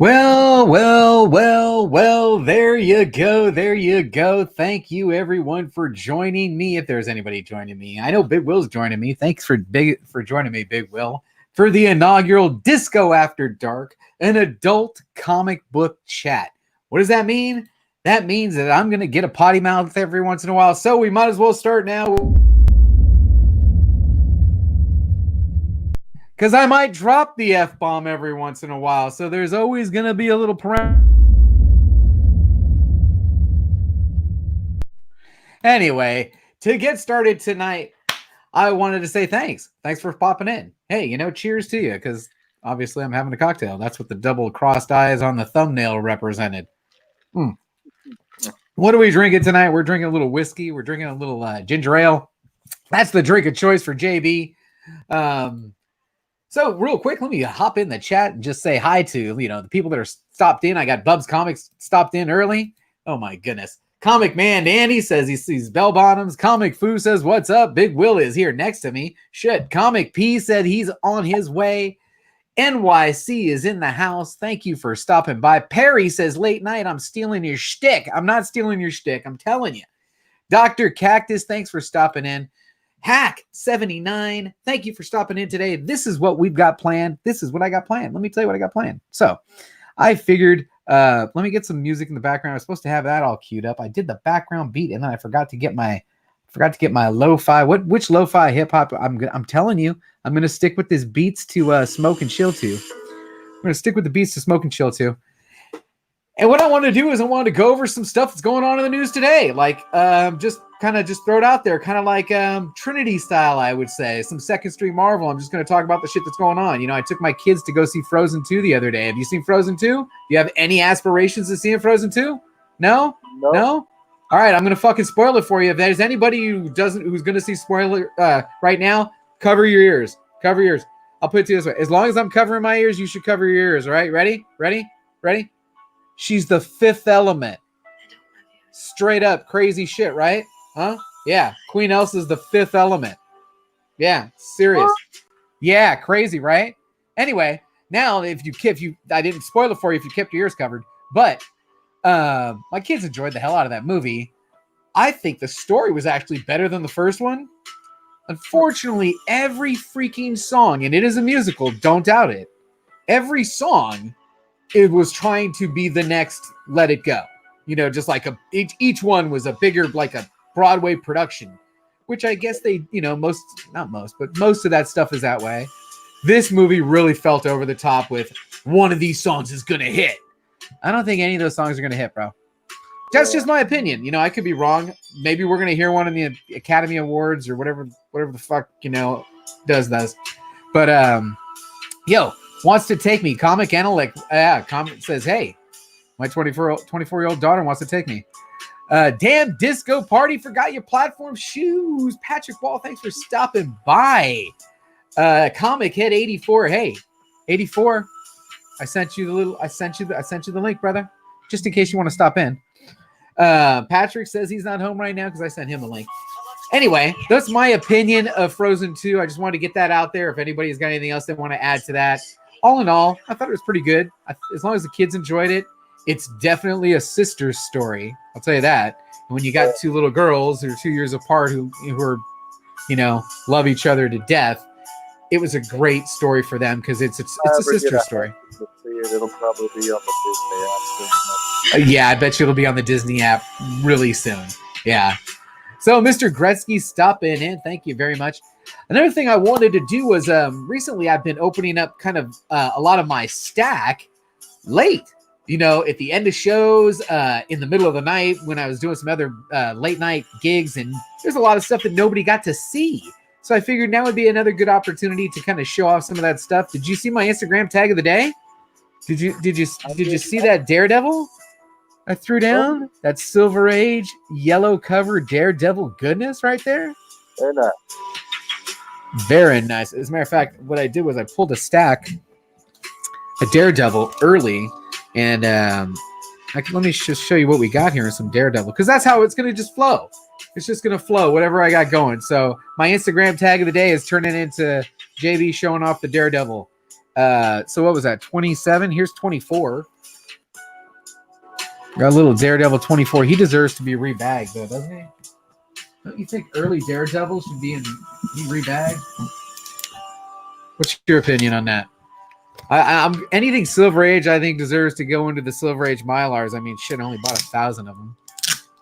Well, there you go. There you go. Thank you, everyone, for joining me. If there's anybody joining me, I know Big Will's joining me. Thanks for joining me, Big Will, for the inaugural Disco After Dark, an adult comic book chat. What does that mean? That means that I'm going to get a potty mouth every once in a while. So we might as well start now. Because I might drop the F-bomb every once in a while. So there's always going to be a little Anyway, to get started tonight, I wanted to say thanks. Thanks for popping in. Hey, cheers to you, because obviously I'm having a cocktail. That's what the double crossed eyes on the thumbnail represented. What are we drinking tonight? We're drinking a little whiskey. We're drinking a little ginger ale. That's the drink of choice for JB. So real quick, let me hop in the chat and just say hi to, the people that are stopped in. I got Bubs Comics stopped in early. Oh my goodness. Comic Man Danny says he sees bell bottoms. Comic Foo says, what's up? Big Will is here next to me. Shit. Comic P said he's on his way. NYC is in the house. Thank you for stopping by. Perry says, late night, I'm stealing your shtick. I'm not stealing your shtick. I'm telling you. Dr. Cactus, thanks for stopping in. Hack79, thank you for stopping in today. This is what we've got planned. This is what I got planned. Let me tell you what I got planned. So I figured, let me get some music in the background. I was supposed to have that all queued up. I did the background beat, and then I forgot to get my lo-fi. Which lo-fi hip-hop? I'm telling you, I'm going to stick with this beats to smoke and chill to. I'm going to stick with the beats to smoke and chill to. And what I want to do is I want to go over some stuff that's going on in the news today. Like, just throw it out there, kind of like Trinity style, I would say. Some Second Street Marvel. I'm just going to talk about the shit that's going on. I took my kids to go see Frozen 2 the other day. Have you seen Frozen 2? Do you have any aspirations to see Frozen 2? No? No? All right, I'm going to fucking spoil it for you. If there's anybody who's going to see spoiler right now, cover your ears. Cover your ears. I'll put it to you this way. As long as I'm covering my ears, you should cover your ears, all right? Ready? She's the fifth element. Straight up crazy shit, right? Huh? Yeah. Queen Elsa's the fifth element. Yeah. Serious. Yeah. Crazy, right? Anyway, now I didn't spoil it for you if you kept your ears covered, but my kids enjoyed the hell out of that movie. I think the story was actually better than the first one. Unfortunately, every freaking song, and it is a musical, don't doubt it. Every song, it was trying to be the next Let It Go. Just like each one was a bigger, like a Broadway production, which I guess they, most of that stuff is that way. This movie really felt over the top with one of these songs is going to hit. I don't think any of those songs are going to hit, bro. That's just my opinion. I could be wrong. Maybe we're going to hear one in the Academy Awards or whatever the fuck, does. But, wants to take me. Comic Analytic. Comic says, hey, my 24-year-old daughter wants to take me. Damn disco party. Forgot your platform shoes. Patrick Wall, thanks for stopping by. Comic Head 84. Hey, 84. I sent you the link, brother. Just in case you want to stop in. Patrick says he's not home right now because I sent him a link. Anyway, that's my opinion of Frozen 2. I just wanted to get that out there. If anybody's got anything else they want to add to that. All in all, I thought it was pretty good. As long as the kids enjoyed it, it's definitely a sister's story. I'll tell you that. When you got two little girls who are 2 years apart who are, love each other to death, it was a great story for them because it's a sister story. It'll probably be on the Disney app. Yeah, I bet you it'll be on the Disney app really soon. Yeah. So, Mr. Gretzky, stopping in. Thank you very much. Another thing I wanted to do was recently I've been opening up kind of a lot of my stack late, at the end of shows, in the middle of the night when I was doing some other late night gigs, and there's a lot of stuff that nobody got to see. So I figured now would be another good opportunity to kind of show off some of that stuff. Did you see my Instagram tag of the day? Did you see that Daredevil I threw down? That Silver Age yellow cover Daredevil goodness right there? Very nice. Very nice. As a matter of fact, what I did was I pulled a stack of Daredevil early, and let me just show you what we got here in some Daredevil, because that's how it's going to just flow. It's just going to flow, whatever I got going. So my Instagram tag of the day is turning into JB showing off the Daredevil. So what was that? 27. Here's 24. Got a little Daredevil 24. He deserves to be rebagged, though, doesn't he? Don't you think early Daredevil should be rebagged? What's your opinion on that? I'm anything Silver Age, I think, deserves to go into the Silver Age Mylars. I mean, shit, I only bought 1,000 of them.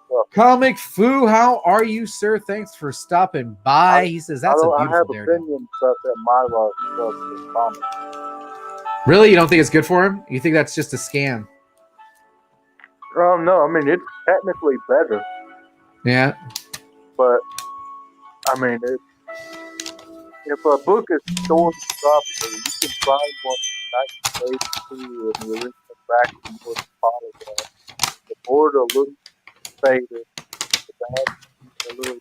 Well, Comic Foo, how are you, sir? Thanks for stopping by. He says that's a beautiful I have Daredevil. opinions about that Mylar stuff in comics. Really? You don't think it's good for him? You think that's just a scam? No, I mean, it's technically better, Yeah. but, I mean, if a book is stored properly, you can find one 1982 in the original vacuum with the polygraph. The board a little faded, the back a little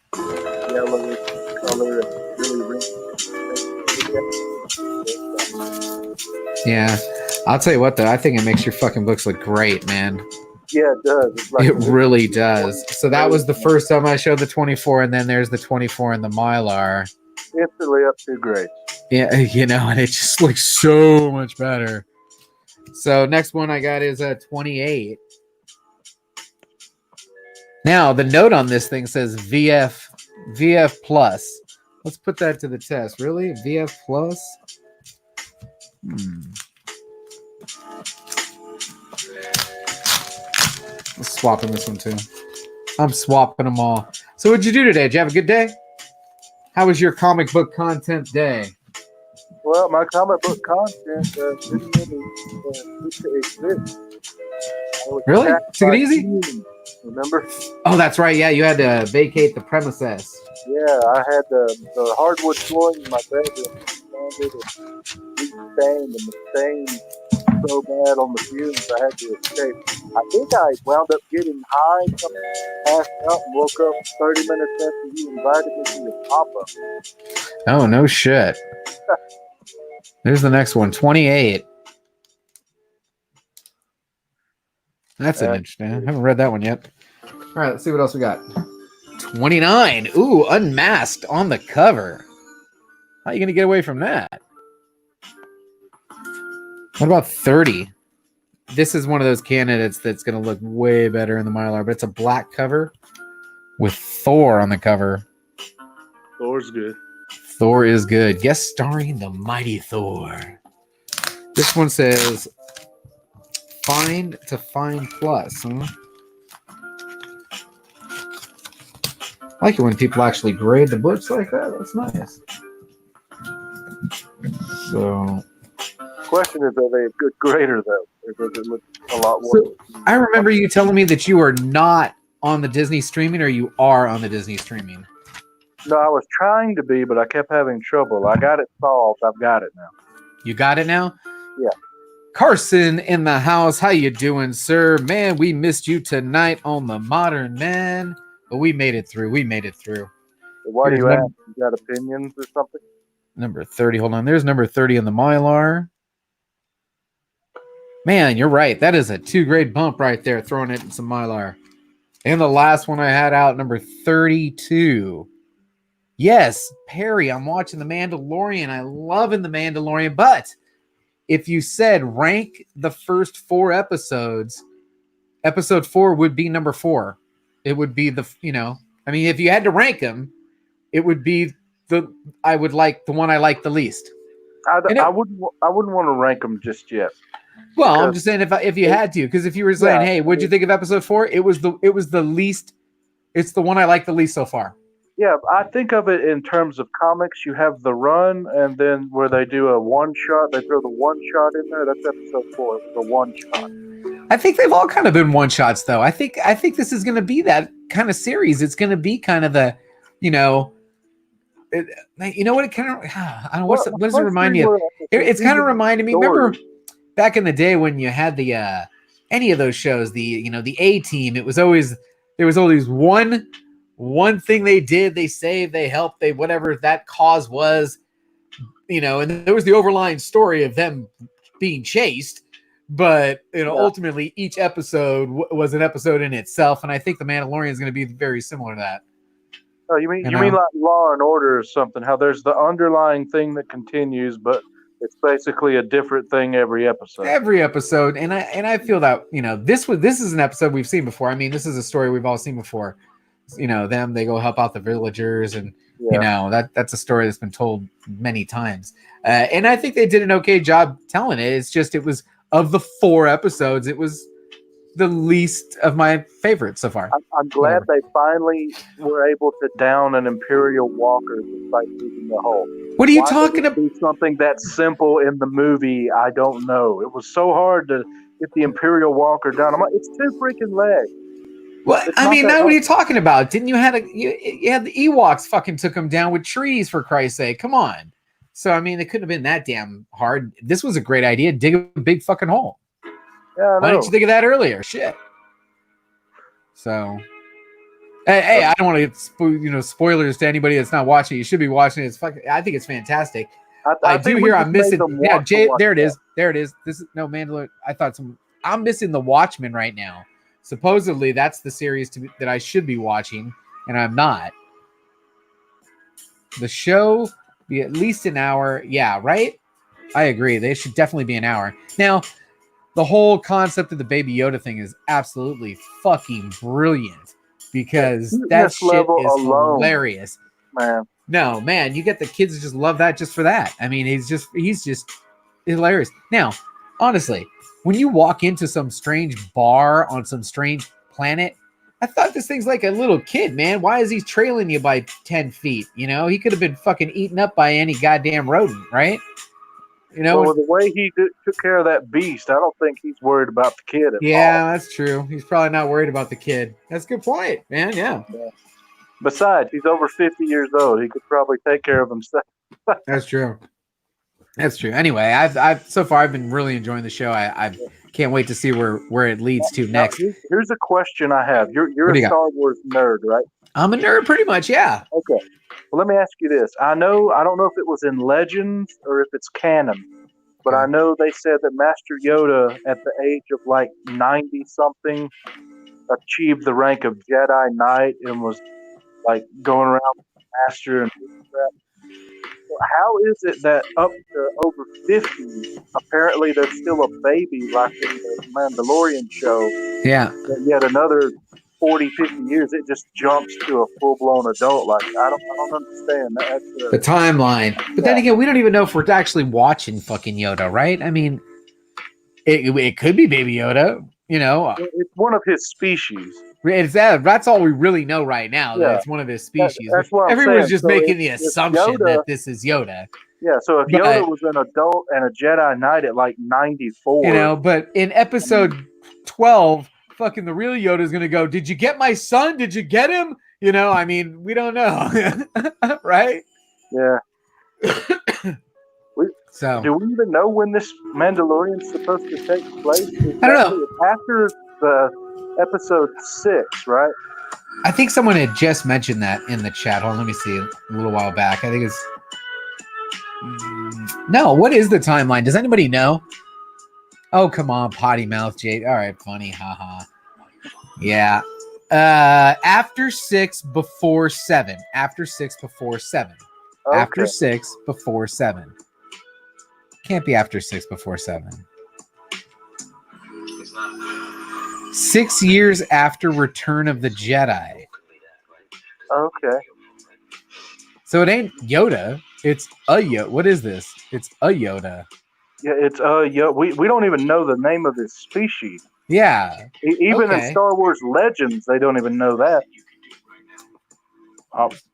yellowish color, and really wrinkled. Yeah. I'll tell you what, though. I think it makes your fucking books look great, man. Yeah, it does. It's like It really does. So that was the first time I showed the 24, and then there's the 24 in the Mylar. instantly up to grade. Yeah, and it just looks so much better. So next one I got is 28. Now the note on this thing says VF plus. Let's put that to the test. Really? VF plus? Let's swap in this one too. I'm swapping them all. So what'd you do today? Did you have a good day? How was your comic book content day? Well, my comic book content didn't really exist. Really? Took it easy? Remember? Oh, that's right. Yeah, you had to vacate the premises. Yeah, I had the hardwood flooring in my bedroom expanded and stained, and the stain so bad on the fumes I had to escape. I think I wound up getting high, passed out, and woke up 30 minutes after you invited me to your pop-up. Oh, no shit. There's the next one, 28. That's an interesting. I haven't read that one yet. All right, let's see what else we got. 29. Ooh, unmasked on the cover. How are you going to get away from that? What about 30? This is one of those candidates that's going to look way better in the Mylar, but it's a black cover with Thor on the cover. Thor's good. Thor is good. Guest starring the mighty Thor. This one says Find to Find Plus. Huh? I like it when people actually grade the books like that. That's nice. So, Question is, are they a good grader though, or does it look a lot worse? so I remember you telling me that you are not on the Disney streaming, or you are on the Disney streaming. No, I was trying to be, but I kept having trouble. I got it solved. I've got it now. You got it now? Yeah. Carson in the house. How you doing, sir? Man, we missed you tonight on the Modern Man. But we made it through. Why do Here's you number- ask? You got opinions or something? Number 30. Hold on. There's number 30 in the Mylar. Man, you're right. That is a 2-grade bump right there, throwing it in some Mylar. And the last one I had out, number 32. Yes, Perry, I'm watching The Mandalorian. I love in The Mandalorian. But if you said rank the first 4 episodes, episode 4 would be number 4. It would be if you had to rank them, it would be I would like the one I like the least. I wouldn't want to rank them just yet. Well, I'm just saying if you had to, because if you were saying, Yeah, hey, what'd you think of episode 4? It was the least. It's the one I like the least so far. Yeah, I think of it in terms of comics. You have the run, and then where they do a one shot, they throw the one shot in there. That's episode 4, the one shot. I think they've all kind of been one shots, though. I think this is going to be that kind of series. It's going to be kind of the, what it kind of. I don't know what does it remind me of? It's kind of reminding me. Remember back in the day when you had the any of those shows, the A-Team. It was always there was always one thing they did, they saved, they helped, they whatever that cause was, and there was the overlying story of them being chased. But ultimately, each episode was an episode in itself, and I think the Mandalorian is going to be very similar to that. Oh, you mean like Law and Order or something? How there's the underlying thing that continues, but It's basically a different thing every episode. Every episode, and I feel that this is an episode we've seen before. I mean, this is a story we've all seen before. They go help out the villagers, and that's a story that's been told many times. And I think they did an okay job telling it. It's just it was of the 4 episodes, it was the least of my favorites so far. I'm glad they finally were able to down an Imperial Walker despite losing the hull. What are you talking about? Something that simple in the movie, I don't know. It was so hard to get the Imperial Walker down. I'm like, it's 2 freaking legs. Well, I mean, now what are you talking about? Didn't you had the Ewoks fucking took him down with trees, for Christ's sake? Come on. So I mean, it couldn't have been that damn hard. This was a great idea. Dig a big fucking hole. Yeah, why didn't you think of that earlier? Shit. So, hey, I don't want to get spoilers to anybody that's not watching. You should be watching it. I think it's fantastic. I do hear I'm missing. Yeah, Jay, there it is. There it is. This is no Mandalorian. I'm missing The Watchmen right now. Supposedly, that's the series that I should be watching, and I'm not. The show be at least an hour. Yeah, right? I agree. They should definitely be an hour. Now, the whole concept of the Baby Yoda thing is absolutely fucking brilliant because that shit is hilarious. Man. No, man, you get the kids to just love that just for that. I mean, he's just hilarious. Now, honestly, when you walk into some strange bar on some strange planet, I thought this thing's like a little kid, man. Why is he trailing you by 10 feet? He could have been fucking eaten up by any goddamn rodent, right? Well, the way he took care of that beast, I don't think he's worried about the kid at all. Yeah, that's true. He's probably not worried about the kid. That's a good point, man. Yeah. Besides, he's over 50 years old. He could probably take care of himself. That's true. That's true. Anyway, I've so far I've been really enjoying the show. I can't wait to see where it leads to next. Here's a question I have. You're a Star Wars nerd, right? I'm a nerd, pretty much. Yeah. Okay. Well, let me ask you this. I don't know if it was in Legends or if it's canon, but I know they said that Master Yoda, at the age of like 90 something, achieved the rank of Jedi Knight and was like going around with the Master and that. How is it that up to over 50, apparently there's still a baby like in the Mandalorian show? Yeah. That yet another 40, 50 years, it just jumps to a full-blown adult. Like, I don't understand. The timeline. But then again, we don't even know if we're actually watching fucking Yoda, right? I mean, it could be Baby Yoda, It's one of his species. That's all we really know right now. That it's one of his species. That's what everyone's just making the assumption that this is Yoda. Yeah, so if Yoda was an adult and a Jedi Knight at like 94. But in episode 12, fucking the real Yoda is going to go, "Did you get my son? Did you get him?" I mean, we don't know. Right? Yeah. So do we even know when this Mandalorian's supposed to take place? I don't know. After the episode 6, right? I think someone had just mentioned that in the chat. Hold on, let me see. A little while back. I think it's no. What is the timeline? Does anybody know? Oh, come on, potty mouth, Jade. All right, funny, haha. Yeah. After 6, before 7. After 6, before 7. Okay. After 6, before 7. Can't be after 6, before 7. 6 years after Return of the Jedi. Okay. So it ain't Yoda. It's a Yoda. What is this? It's a Yoda. Yeah, it's we don't even know the name of this species. Yeah. Even in Star Wars Legends, they don't even know that.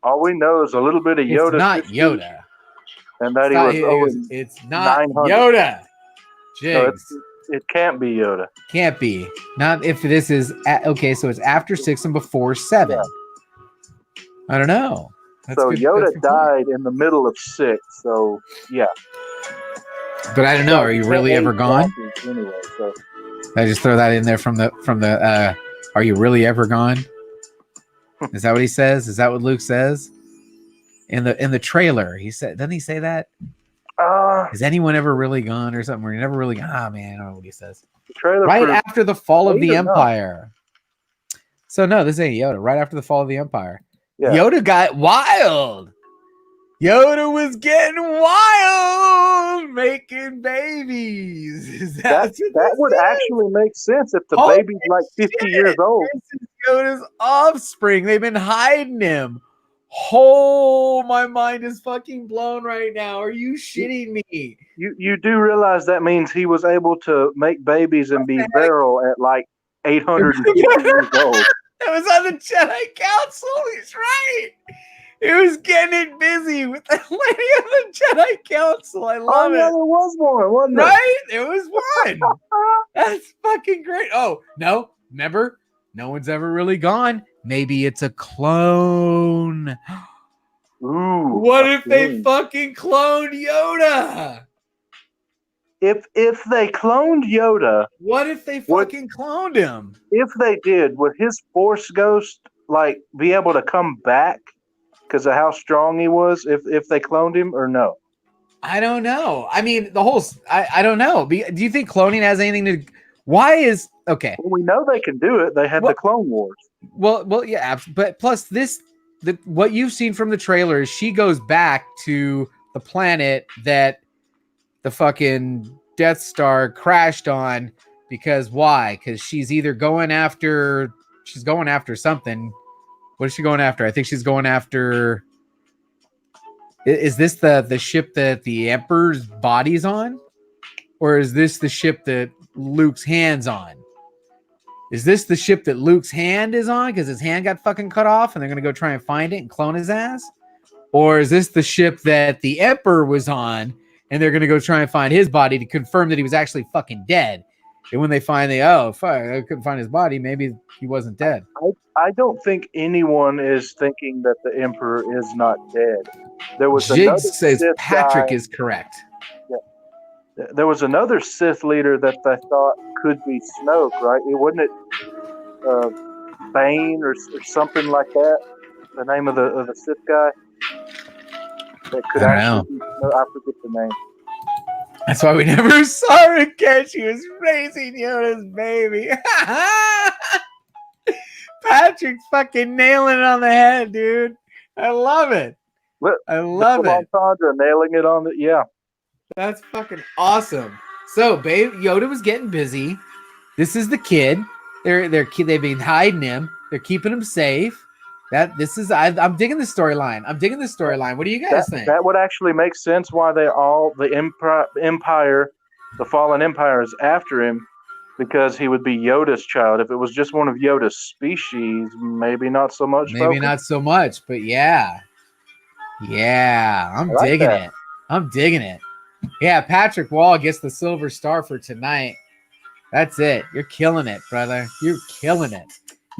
All we know is a little bit of Yoda. It's not Yoda. And that it's not Yoda. Jigs. So it can't be Yoda. Can't be. Not if this is so it's after 6 and before 7. Yeah. I don't know. Yoda died in the middle of 6, so yeah. But I don't know. Are you really ever gone? Anyway, so. I just throw that in there from the are you really ever gone? Is that what he says? Is that what Luke says? In the trailer, he said, doesn't he say that? Is anyone ever really gone or something? We're never really gone. Ah, man, I don't know what he says. The trailer right after the fall of the Empire. So no, this ain't Yoda. Right after the fall of the Empire. Yeah. Yoda got wild. Yoda was getting wild, making fucking babies. That would actually make sense if the Holy baby's like 50 years old. This is Yoda's offspring. They've been hiding him. Oh, my mind is fucking blown right now. Are you shitting me? You do realize that means he was able to make babies and be virile at like 850 years old. It was on the Jedi Council. He's right. It was getting it busy with the lady on the Jedi Council. I love it. There was one, wasn't there? Right? There was one. That's fucking great. Oh, no. Remember? No one's ever really gone. Maybe it's a clone. Ooh, what if they fucking cloned Yoda? If they cloned Yoda, what if they fucking cloned him? If they did, would his Force ghost like be able to come back because of how strong he was? If they cloned him or no? I don't know. I mean, the whole I don't know. Do you think cloning has anything to? Why is okay? Well, we know they can do it. They had the Clone Wars. Well, yeah, but plus what you've seen from the trailer is she goes back to the planet that the fucking Death Star crashed on because why? Because she's either going after something. What is she going after? I think she's going after. Is this the ship that the Emperor's body's on, or is this the ship that Luke's hand's on? Is this the ship that Luke's hand is on because his hand got fucking cut off and they're going to go try and find it and clone his ass? Or is this the ship that the Emperor was on and they're going to go try and find his body to confirm that he was actually fucking dead? And when they find I couldn't find his body, maybe he wasn't dead. I don't think anyone is thinking that the Emperor is not dead. There was Jig says Patrick is correct. Yeah. There was another Sith leader that I thought could be Snoke, right? Wasn't it Bane or something like that? The name of the Sith guy that could actually be Snoke. I forget the name. That's why we never saw her again. She was raising Yoda's baby. Patrick's fucking nailing it on the head, dude. I love it. I love it. Sandra nailing it on the That's fucking awesome. So, babe, Yoda was getting busy. This is the kid. They've been hiding him. They're keeping him safe. I'm digging the storyline. What do you guys think? That would actually make sense why the Empire, the fallen Empire is after him, because he would be Yoda's child. If it was just one of Yoda's species, maybe not so much. Maybe not so much, but yeah. I'm digging it. Yeah, Patrick Wall gets the silver star for tonight. That's it. You're killing it, brother. You're killing it.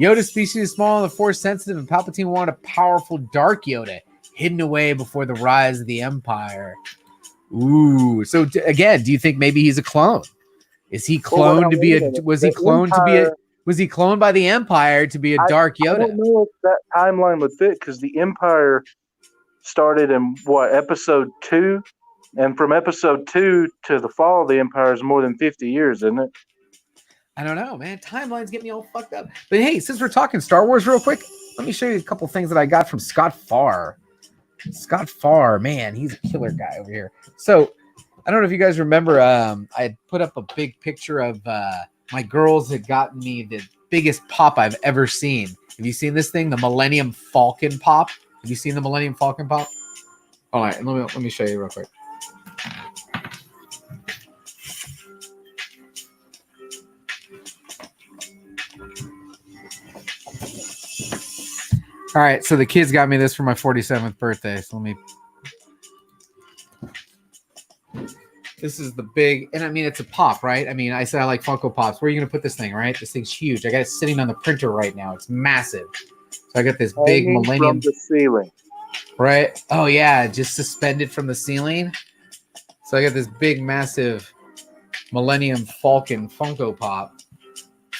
Yoda's species is small and the Force sensitive, and Palpatine wanted a powerful dark Yoda hidden away before the rise of the Empire. Ooh. So again, do you think maybe he's a clone? Is he cloned to be was he cloned by the Empire to be a dark Yoda? I don't know if that timeline would fit, because the Empire started in episode 2? And from episode 2 to the fall of the Empire is more than 50 years, isn't it? I don't know, man. Timelines get me all fucked up. But hey, since we're talking Star Wars real quick, let me show you a couple things that I got from Scott Farr. Scott Farr, man, he's a killer guy over here. So I don't know if you guys remember, I had put up a big picture of my girls had gotten me the biggest pop I've ever seen. Have you seen this thing? The Millennium Falcon pop? Have you seen the Millennium Falcon pop? All right, let me show you real quick. All right, so the kids got me this for my 47th birthday. So this is the big, and I mean, it's a pop, right? I mean, I said I like Funko Pops. Where are you going to put this thing, right? This thing's huge. I got it sitting on the printer right now. It's massive. So I got this big Millennium. From the ceiling. Right? Oh, yeah, just suspended from the ceiling. So I got this big, massive Millennium Falcon Funko Pop.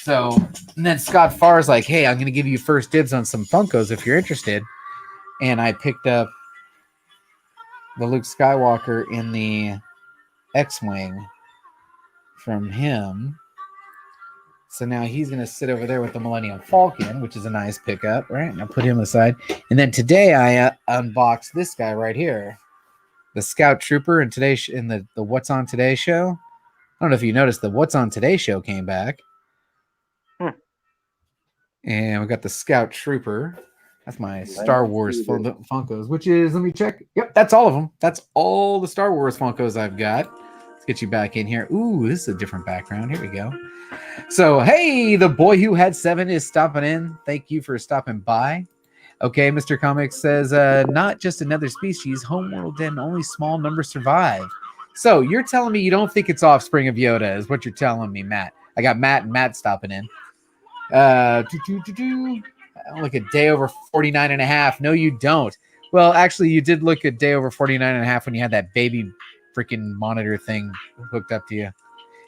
So, and then Scott Farr's like, hey, I'm going to give you first dibs on some Funkos if you're interested. And I picked up the Luke Skywalker in the X-Wing from him. So now he's going to sit over there with the Millennium Falcon, which is a nice pickup, right? And I'll put him aside. And then today I unboxed this guy right here. the Scout Trooper in today's in the What's on Today show. I don't know if you noticed the What's on Today show came back. And we got the Scout Trooper. That's my Star Wars Funkos, which is, let me check. Yep, that's all of them. That's all the Star Wars Funkos I've got. Let's get you back in here. Ooh, this is a different background. Here we go. So, hey, the boy who had 7 is stopping in. Thank you for stopping by. Okay, Mr. Comics says, not just another species. Homeworld and only small numbers survive. So, you're telling me you don't think it's offspring of Yoda is what you're telling me, Matt. I got Matt and Matt stopping in. Look, a day over 49 and a half. No, you don't. Well, actually, you did look a day over 49 and a half when you had that baby freaking monitor thing hooked up to you.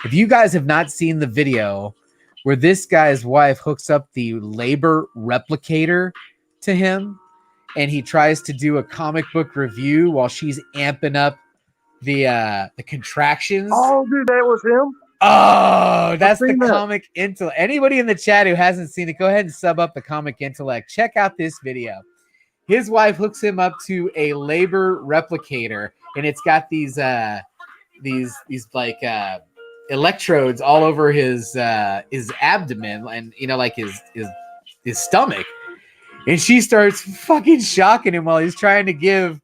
If you guys have not seen the video where this guy's wife hooks up the labor replicator to him and he tries to do a comic book review while she's amping up the contractions. Oh, dude, that was him? Oh, that's the Comic Intellect. Anybody in the chat who hasn't seen it, go ahead and sub up the Comic Intellect. Check out this video. His wife hooks him up to a labor replicator, and it's got these like electrodes all over his abdomen and like his stomach. And she starts fucking shocking him while he's trying to give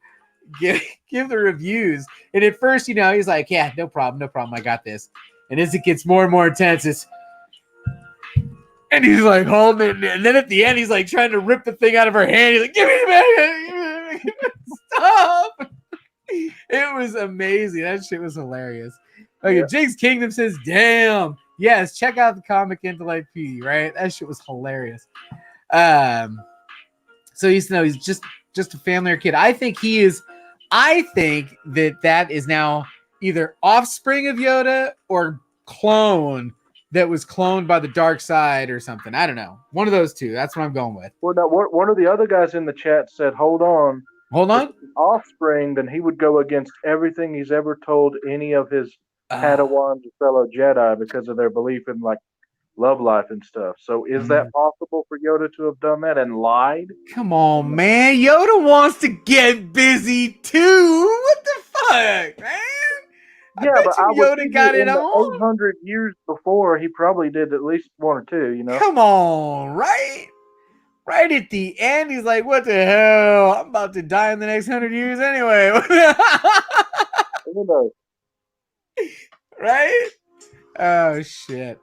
the reviews. And at first, he's like, "Yeah, no problem, I got this." And as it gets more and more intense, and he's like holding it. And then at the end, he's like trying to rip the thing out of her hand. He's like, "Give me the back. Stop." It was amazing. That shit was hilarious. Okay, yeah. Jigs Kingdom says, "Damn. Yes, check out the Comic Intellect P, right? That shit was hilarious." So he's just a family or kid. I think he is. I think that is now either offspring of Yoda or clone that was cloned by the dark side or something. I don't know. One of those two. That's what I'm going with. Well, now, one of the other guys in the chat said, hold on. Offspring, then he would go against everything he's ever told any of his Padawans or fellow Jedi because of their belief in like love life and stuff. So is that possible for Yoda to have done that and lied? Come on, man. Yoda wants to get busy too. What the fuck, man? Yeah, but Yoda got it on 800 years before. He probably did at least one or two. Come on, right? Right at the end, he's like, "What the hell? I'm about to die in the next 100 years anyway." Right? Oh shit!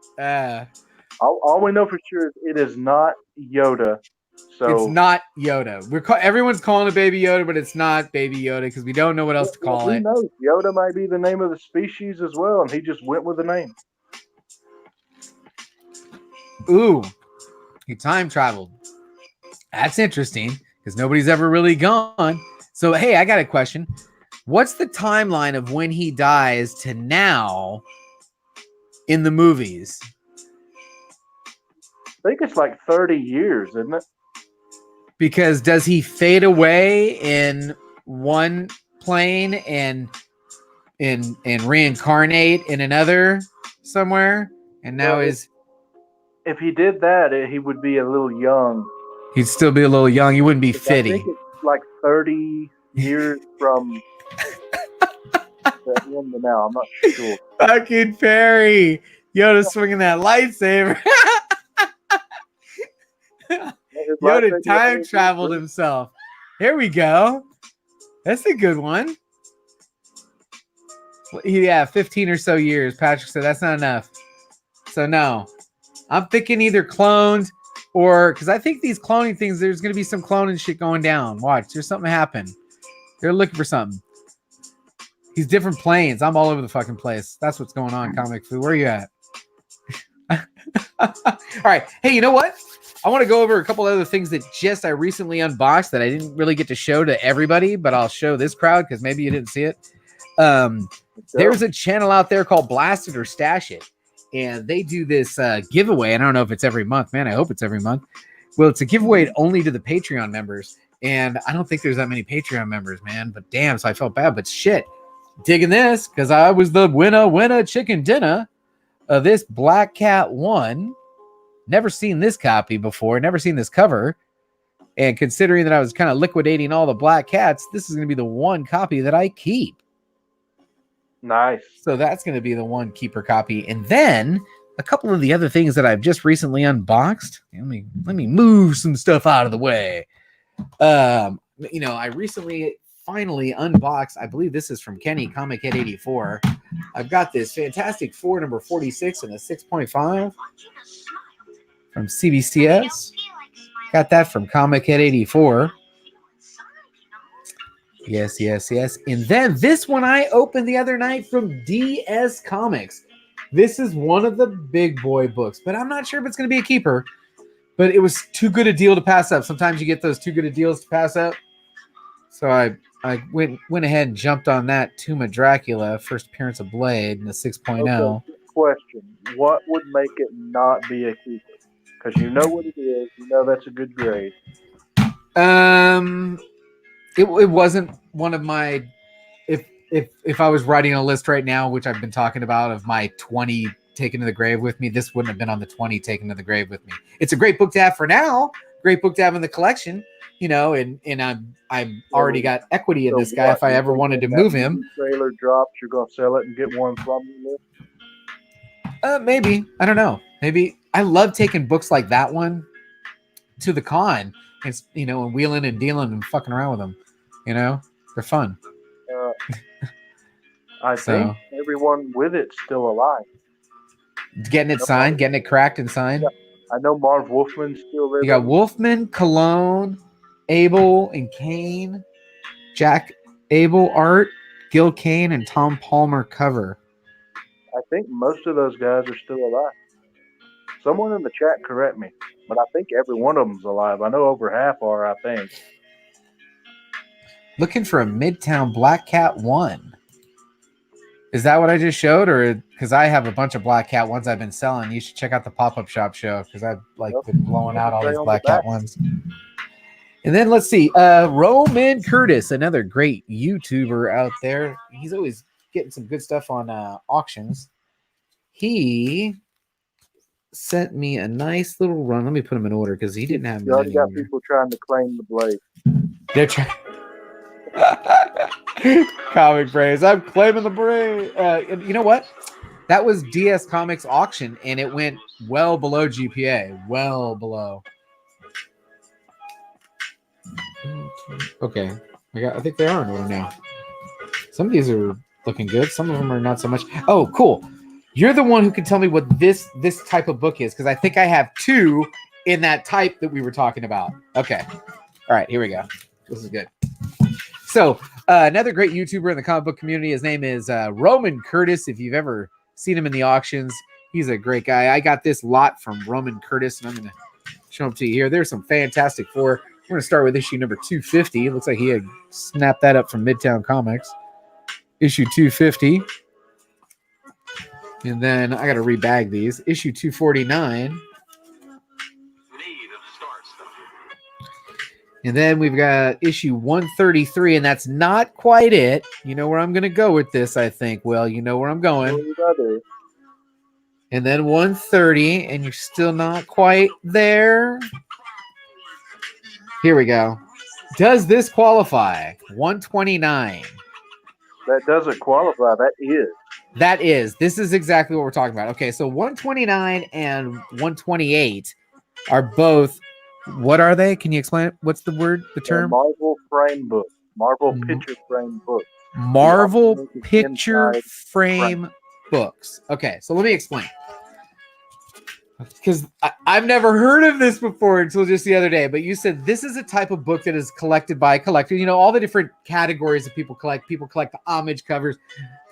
All we know for sure is it is not Yoda. So it's not Yoda. Everyone's calling it Baby Yoda, but it's not Baby Yoda because we don't know what else to call it. Who knows? Yoda might be the name of the species as well, and he just went with the name. Ooh, he time traveled. That's interesting because nobody's ever really gone. So, hey, I got a question. What's the timeline of when he dies to now in the movies? I think it's like 30 years, isn't it? Because does he fade away in one plane and reincarnate in another somewhere? And now if he did that, he would be a little young. He'd still be a little young. He wouldn't be fitty. I think it's like 30 years from the end to now. I'm not sure. Fucking Perry. Yoda swinging that lightsaber. Yoda time traveled himself. Here we go. That's a good one. Yeah, 15 or so years. Patrick said that's not enough. So no. I'm thinking either cloned or because I think these cloning things, there's going to be some cloning shit going down. Watch, there's something happen. They're looking for something. He's different planes. I'm all over the fucking place. That's what's going on, Comic Food. Where are you at? All right. Hey, you know what? I want to go over a couple other things that I recently unboxed that I didn't really get to show to everybody, but I'll show this crowd because maybe you didn't see it. There's a channel out there called Blast It or Stash It, and they do this giveaway. And I don't know if it's every month, man. I hope it's every month. Well, it's a giveaway only to the Patreon members, and I don't think there's that many Patreon members, man. But damn, so I felt bad. But shit, digging this because I was the winner chicken dinner of this Black Cat 1. Never seen this copy before. Never seen this cover. And considering that I was kind of liquidating all the black cats, this is going to be the one copy that I keep. Nice. So that's going to be the one keeper copy. And then a couple of the other things that I've just recently unboxed. Let me move some stuff out of the way. I recently finally unboxed, I believe this is from Kenny, Comic Head 84. I've got this Fantastic Four number 46 and a 6.5 from CBCS. Got that from Comic Head 84. Yes. And then this one I opened the other night from DS Comics. This is one of the big boy books, but I'm not sure if it's going to be a keeper. But it was too good a deal to pass up. Sometimes you get those too good a deals to pass up. So I went ahead and jumped on that Tomb of Dracula, first appearance of Blade, in the 6.0. Okay, question. What would make it not be a keeper? Because you know what it is. You know that's a good grade. It wasn't one of my... If I was writing a list right now, which I've been talking about, of my 20 taken to the grave with me, this wouldn't have been on the 20 taken to the grave with me. It's a great book to have for now. Great book to have in the collection, and I'm already got equity in this guy. If I ever wanted to move him, trailer drops, you're gonna sell it and get one from you. Maybe, I don't know. Maybe I love taking books like that one to the con, and and wheeling and dealing and fucking around with them. They're fun. I think everyone with it's still alive. Getting it signed, getting it cracked and signed. Yeah. I know Marv Wolfman's still there. You got Wolfman, Cologne, Abel, and Kane. Jack Abel art, Gil Kane, and Tom Palmer cover. I think most of those guys are still alive. Someone in the chat correct me, but I think every one of them's alive. I know over half are, I think. Looking for a Midtown Black Cat 1. Is that what I just showed? Or because I have a bunch of Black Cat ones I've been selling. You should check out the pop-up shop show because I've been blowing out all these Black Cat ones. And then let's see. Roman Curtis, another great YouTuber out there. He's always getting some good stuff on auctions. He sent me a nice little run. Let me put him in order because he didn't have You already got people trying to claim the Blade. They're trying. Comic phrase. I'm claiming the Blade. You know what? That was DS Comics auction, and it went well below GPA. Well below. Okay. I think they are in order now. Some of these are looking good. Some of them are not so much. Oh, cool. You're the one who can tell me what this type of book is, because I think I have two in that type that we were talking about. Okay. All right, here we go. This is good. So another great YouTuber in the comic book community. His name is Roman Curtis. If you've ever seen him in the auctions, he's a great guy. I got this lot from Roman Curtis, and I'm going to show them to you here. There's some Fantastic Four. We're going to start with issue number 250. It looks like he had snapped that up from Midtown Comics. Issue 250. And then I got to rebag these. Issue 249. And then we've got issue 133, and that's not quite it. You know where I'm going to go with this, I think. Well, you know where I'm going. And then 130, and you're still not quite there. Here we go. Does this qualify? 129. That doesn't qualify. That is. That is. This is exactly what we're talking about. Okay, so 129 and 128 are both... What are they? Can you explain it? What's the word, the term? Marvel frame book. Marvel picture frame book. Marvel picture frame books. Okay, so let me explain. Because I've never heard of this before until just the other day. But you said this is a type of book that is collected by collectors. You know, all the different categories that people collect. People collect the homage covers.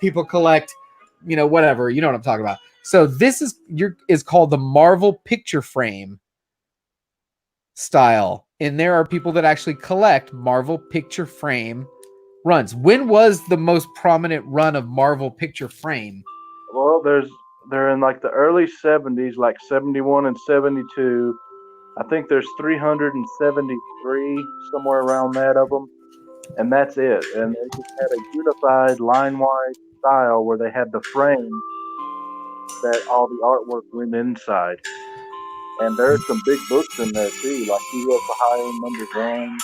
People collect, whatever. You know what I'm talking about. So this is called the Marvel picture frame style, and there are people that actually collect Marvel picture frame runs. When was the most prominent run of Marvel picture frame? Well, they're in like the early 70s, like 71 and 72. I think there's 373 somewhere around that of them, and that's it. And they just had a unified line-wide style where they had the frame that all the artwork went inside. And there's some big books in there too, like he has the high end #1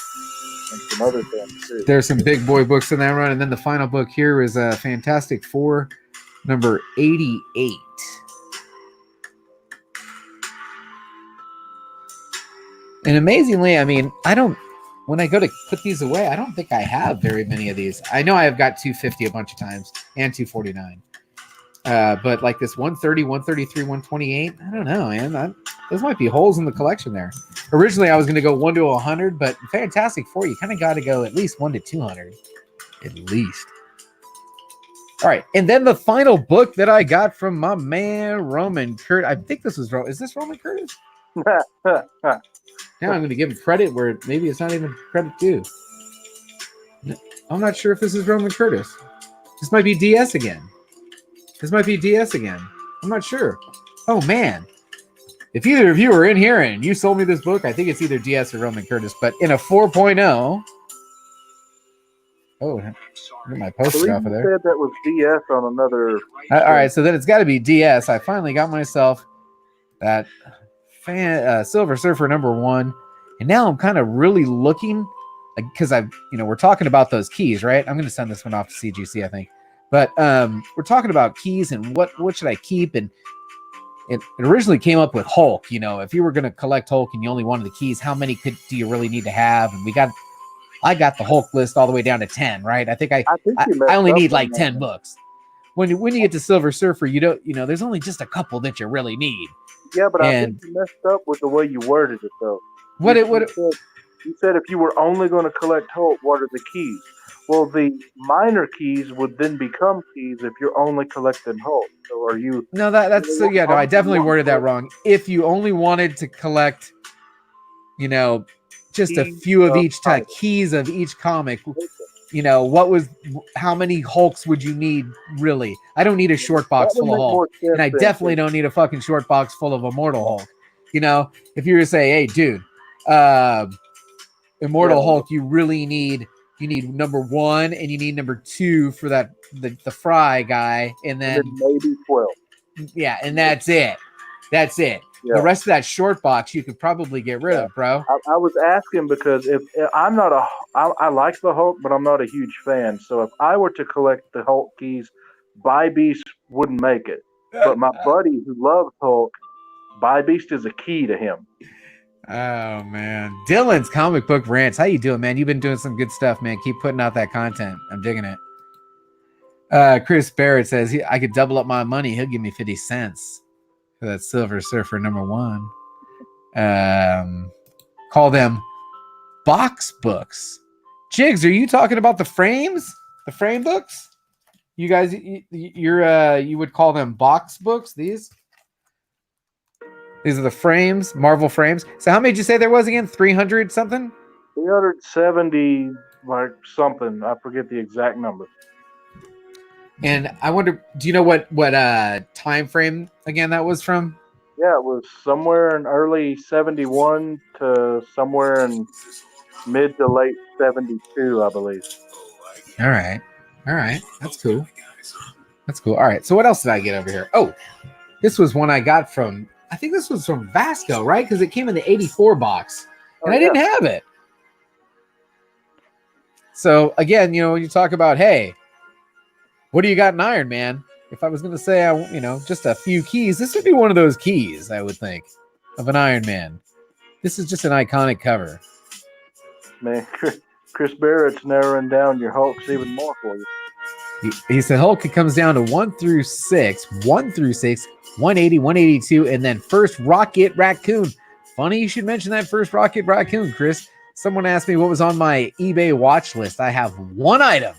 and some other things too. There's some big boy books in that run, and then the final book here is Fantastic Four, number 88. And amazingly, I mean, when I go to put these away, I don't think I have very many of these. I know I have got 250 a bunch of times and 249. But like this 130, 133, 128, I don't know, man. Those might be holes in the collection there. Originally, I was going to go 1 to 100, but Fantastic Four, you kind of got to go at least 1 to 200. At least. All right. And then the final book that I got from my man, Roman Curtis. I think this was Is this Roman Curtis? Now I'm going to give him credit where maybe it's not even credit due. I'm not sure if this is Roman Curtis. This might be DS again. I'm not sure. Oh, man. If either of you are in here and you sold me this book, I think it's either DS or Roman Curtis. But in a 4.0. Oh, get my poster off of there. You said that was DS on another. All right, so then it's got to be DS. I finally got myself that Silver Surfer #1, and now I'm kind of really looking, because we're talking about those keys, right? I'm going to send this one off to CGC, I think, but we're talking about keys and what should I keep, and it originally came up with Hulk. If you were going to collect Hulk and you only wanted the keys, how many do you really need to have? And I got the Hulk list all the way down to 10, right? I think I only need like 10 books. When you get to Silver Surfer, there's only just a couple that you really need. Yeah, but I think you messed up with the way you worded it, though. You said if you were only going to collect Hulk, what are the keys? Well, the minor keys would then become keys if you're only collecting Hulk. So are you? No, that's so. Yeah, no, I definitely worded that wrong. If you only wanted to collect, just a few of each type, keys of each comic. How many Hulks would you need, really? I don't need a short box full of Hulk. And I definitely don't need a fucking short box full of Immortal Hulk. If you were to say, hey, dude, Immortal Hulk, you need #1 and you need #2 for that, the Fry guy. And then maybe 12. Yeah, and that's it. Yeah. The rest of that short box you could probably get rid of, bro. I was asking because if I'm not I like the Hulk, but I'm not a huge fan. So if I were to collect the Hulk keys, Buy Beast wouldn't make it. But my buddy who loves Hulk, Buy Beast is a key to him. Oh, man. Dylan's Comic Book Rants. How you doing, man? You've been doing some good stuff, man. Keep putting out that content. I'm digging it. Chris Barrett says, I could double up my money. He'll give me 50 cents. That Silver Surfer #1. Call them box books. Jigs, are you talking about the frames? The frame books? You guys, you would call them box books? These are the frames, Marvel frames. So how many did you say there was again? 300 something? 370, like something. I forget the exact number. And I wonder, do you know what time frame again that was from? Yeah, it was somewhere in early 71 to somewhere in mid to late 72, I believe. All right. That's cool. All right. So what else did I get over here? Oh, this was one I got from, I think this was from Vasco, right? Because it came in the 84 box. And I didn't have it. So again, when you talk about, hey, what do you got in Iron Man? If I was going to say, just a few keys, this would be one of those keys, I would think, of an Iron Man. This is just an iconic cover. Man, Chris Barrett's narrowing down your Hulks even more for you. He said Hulk, it comes down to 1 through 6, 180, 182, and then first Rocket Raccoon. Funny you should mention that first Rocket Raccoon, Chris. Someone asked me what was on my eBay watch list. I have one item.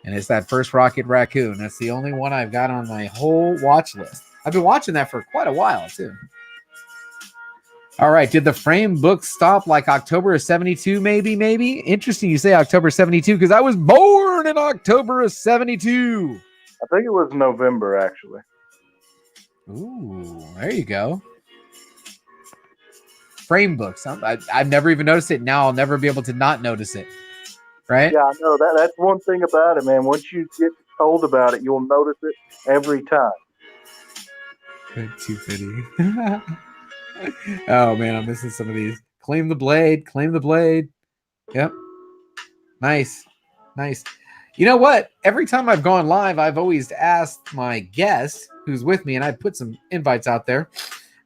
And it's that first Rocket Raccoon. That's the only one I've got on my whole watch list. I've been watching that for quite a while, too. All right. Did the frame book stop like October of 72, maybe? Interesting you say October 72, because I was born in October of 72. I think it was November, actually. Ooh, there you go. Frame books. I've never even noticed it. Now I'll never be able to not notice it. Right? Yeah, I know. That's one thing about it, man. Once you get told about it, you'll notice it every time. Too pretty. Oh man, I'm missing some of these. Claim the blade. Claim the blade. Yep. Nice. Nice. You know what? Every time I've gone live, I've always asked my guest who's with me, and I put some invites out there,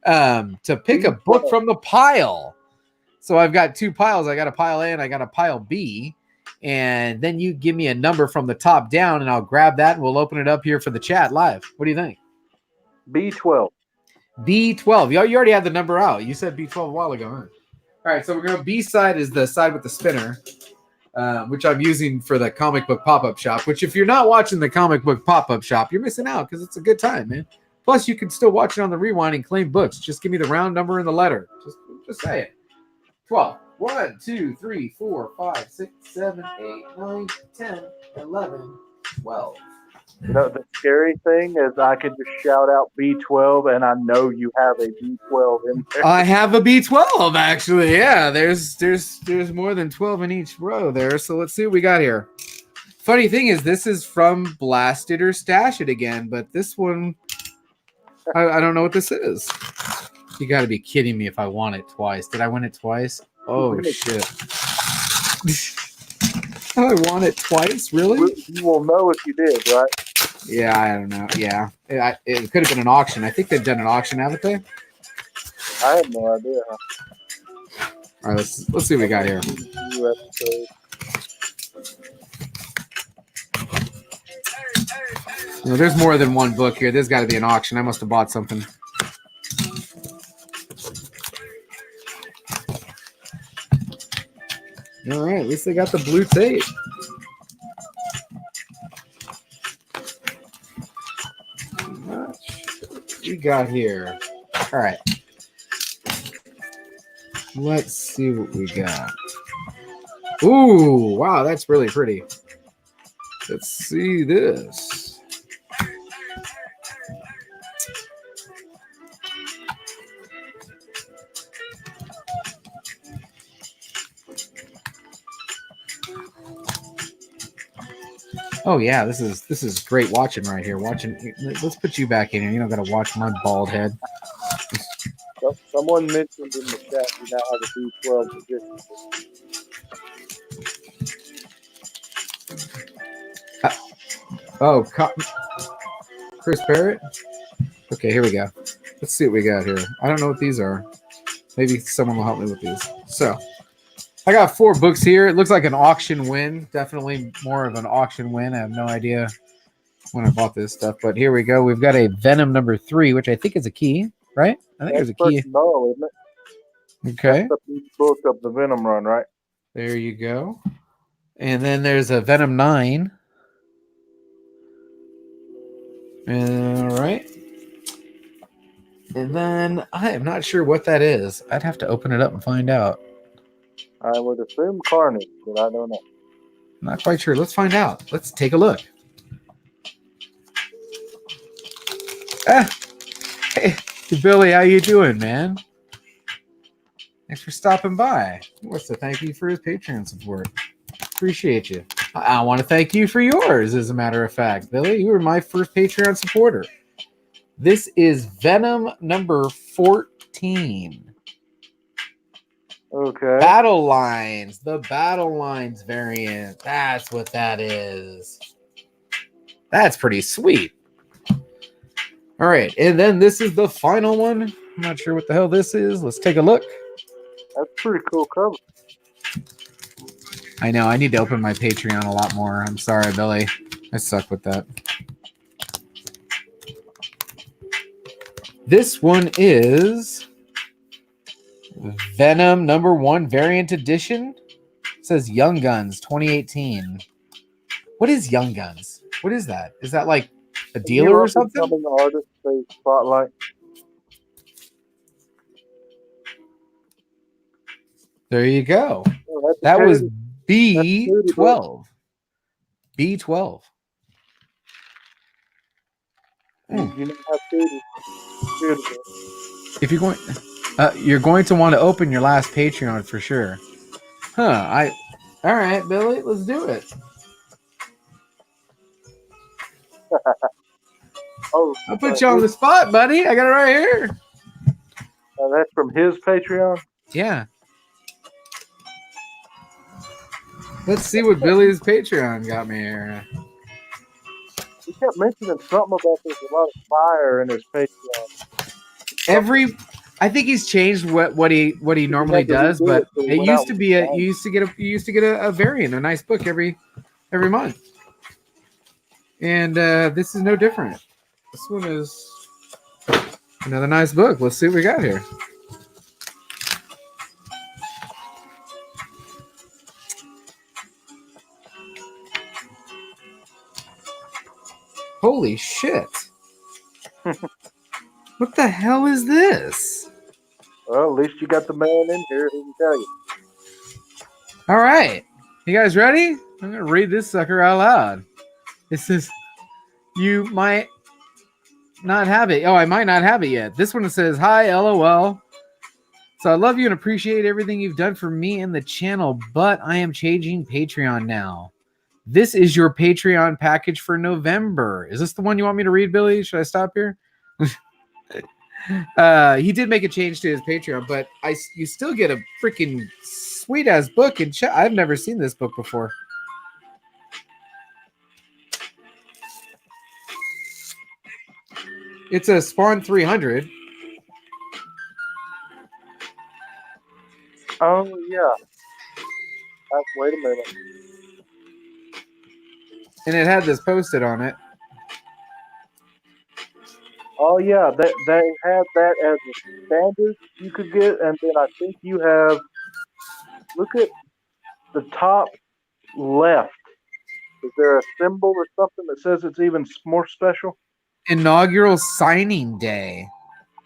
to pick a book from the pile. So I've got two piles. I got a pile A and I got a pile B. And then you give me a number from the top down, and I'll grab that and we'll open it up here for the chat live. What do you think? B12. B12. You already had the number out. You said B12 a while ago, huh? All right, so we're going to B side is the side with the spinner, which I'm using for the comic book pop-up shop, which if you're not watching the comic book pop-up shop, you're missing out because it's a good time, man. Plus, you can still watch it on the rewind and claim books. Just give me the round number and the letter. Just say it. 12. 1, 2, 3, 4, 5, 6, 7, 8, 9, 10, 11, 12. You know, the scary thing is I could just shout out B12 and I know you have a B12 in there. I have a B12 actually. Yeah, there's more than 12 in each row there. So let's see what we got here. Funny thing is, this is from Blast It or Stash It again, but this one, I don't know what this is. You got to be kidding me if I won it twice. Did I win it twice? Oh, shit. I won it twice? Really? You will know if you did, right? Yeah, I don't know. Yeah. It could have been an auction. I think they've done an auction, haven't they? I have no idea. All right, let's see what we got here. You know, there's more than one book here. There's got to be an auction. I must have bought something. All right, at least they got the blue tape. What we got here? All right. Let's see what we got. Ooh, wow, that's really pretty. Let's see this. Oh yeah, this is great watching right here. Let's put you back in here. You don't gotta watch my bald head. Someone mentioned in the chat you now have a B12 position. Chris Barrett? Okay, here we go. Let's see what we got here. I don't know what these are. Maybe someone will help me with these. So, I got 4 books here. It looks like an auction win. Definitely more of an auction win. I have no idea when I bought this stuff. But here we go. We've got a Venom number 3, which I think is a key, right? I think there's a key. No, isn't it? Okay. That's the book of the Venom run, right? There you go. And then there's a Venom 9. All right. And then I am not sure what that is. I'd have to open it up and find out. I would assume Carnage, but I don't know. Not quite sure. Let's find out. Let's take a look. Hey, Billy, how you doing, man? Thanks for stopping by. He wants to thank you for his Patreon support. Appreciate you. I want to thank you for yours, as a matter of fact. Billy, you were my first Patreon supporter. This is Venom number 14. Okay. Battle Lines. The Battle Lines variant. That's what that is. That's pretty sweet. All right. And then this is the final one. I'm not sure what the hell this is. Let's take a look. That's a pretty cool cover. I know. I need to open my Patreon a lot more. I'm sorry, Billy. I suck with that. This one is Venom number 1 variant edition. It says Young Guns 2018. What is Young Guns? What is that? Is that like a dealer or something? Artist spotlight. There you go. Oh, that was B12. B12. You know how beautiful. If you're going to want to open your last Patreon for sure. All right, Billy, let's do it. I'll put you on the spot, buddy. I got it right here. That's from his Patreon. Yeah. Let's see what Billy's Patreon got me here. He kept mentioning something about there's a lot of fire in his Patreon. I think he's changed what he normally had to does, redo but it, so he it went used out to with be design. you used to get a variant, a nice book every month. And this is no different. This one is another nice book. Let's see what we got here. Holy shit. What the hell is this? Well, at least you got the man in here who can tell you. All right. You guys ready? I'm going to read this sucker out loud. It says, you might not have it. Oh, I might not have it yet. This one says, hi, LOL. So I love you and appreciate everything you've done for me and the channel, but I am changing Patreon now. This is your Patreon package for November. Is this the one you want me to read, Billy? Should I stop here? He did make a change to his Patreon, but you still get a freaking sweet ass book. And I've never seen this book before. It's a Spawn 300. Oh, yeah. Wait a minute. And it had this posted on it. Oh, yeah. They had that as a standard you could get, and then I think you have, look at the top left. Is there a symbol or something that says it's even more special? Inaugural signing day.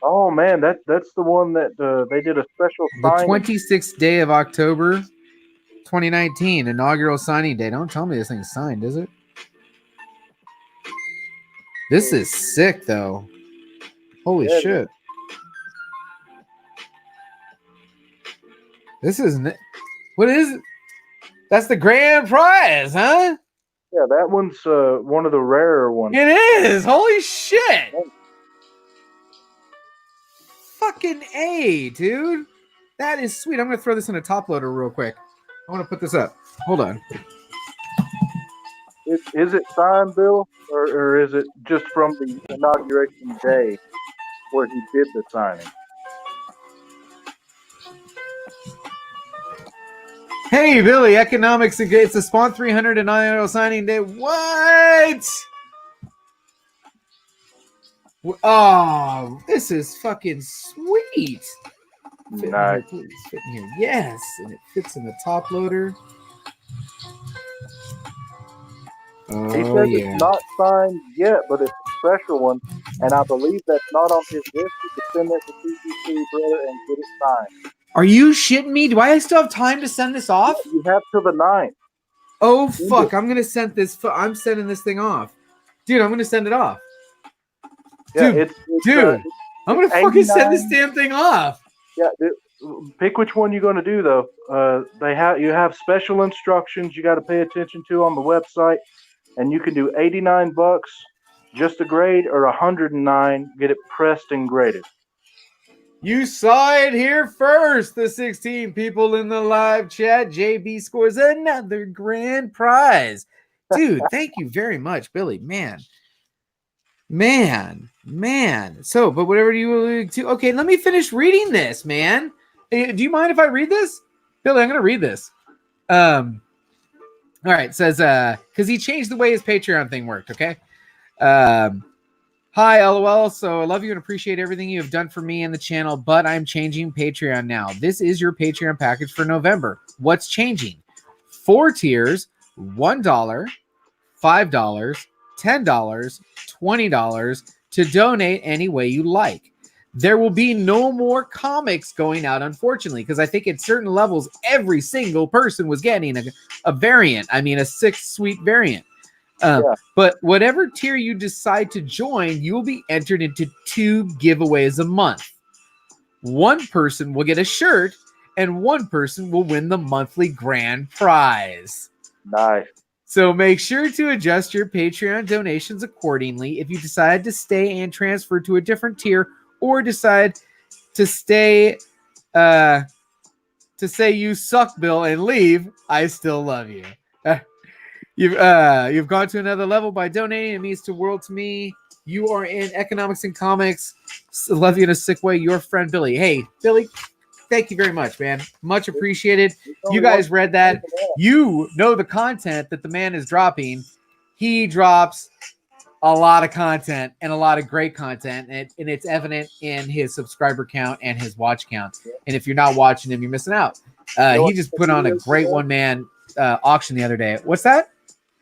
Oh, man, that's the one that they did a special The signing. 26th day of October, 2019, inaugural signing day. Don't tell me this thing's signed, is it? This is sick, though. Holy shit. This isn't. What is it? That's the grand prize, huh? Yeah, that one's one of the rarer ones. It is. Holy shit. Fucking A, dude. That is sweet. I'm going to throw this in a top loader real quick. I want to put this up. Hold on. Is it signed, Bill? Or is it just from the inauguration day where he did the signing? Hey, Billy, economics and it's the Spawn 300 inaugural signing day. What? Oh, this is fucking sweet. Fit Nice. in here, please. Fit in here. Yes, and it fits in the top loader. Oh, He says yeah. it's not signed yet, but it's a special one, and I believe that's not on his list. You could send that to TCC, brother, and get it signed. Are you shitting me? Do I still have time to send this off? You have till the 9th. Oh, fuck. I'm going to send this. I'm sending this thing off. Dude, I'm going to send it off. Yeah, dude, I'm going to fucking send this damn thing off. Yeah, pick which one you're going to do, though. You have special instructions you got to pay attention to on the website, and you can do $89, just a grade, or $109, get it pressed and graded. You saw it here first. The 16 people in the live chat. JB scores another grand prize. Dude, thank you very much, Billy. Man. So, but whatever you allude to. Okay, let me finish reading this, man. Hey, do you mind if I read this? Billy, I'm going to read this. All right, it says, because he changed the way his Patreon thing worked, okay? Hi, LOL. So I love you and appreciate everything you have done for me and the channel, but I'm changing Patreon now. This is your Patreon package for November. What's changing? 4 tiers, $1, $5, $10, $20 to donate any way you like. There will be no more comics going out, unfortunately, because I think at certain levels, every single person was getting a variant. I mean, a 6 sweet variant. But whatever tier you decide to join, you will be entered into 2 giveaways a month. One person will get a shirt, and one person will win the monthly grand prize. Nice. So make sure to adjust your Patreon donations accordingly. If you decide to stay and transfer to a different tier, or decide to stay to say you suck, Bill, and leave. I still love you. You've gone to another level by donating. It means the world to me. You are in economics and comics. Love you in a sick way. Your friend Billy. Hey, Billy, thank you very much, man. Much appreciated. You guys read that. You know the content that the man is dropping. He drops a lot of content and a lot of great content, and it's evident in his subscriber count and his watch count. And if you're not watching him, you're missing out. He just put on a great one-man auction the other day. What's that?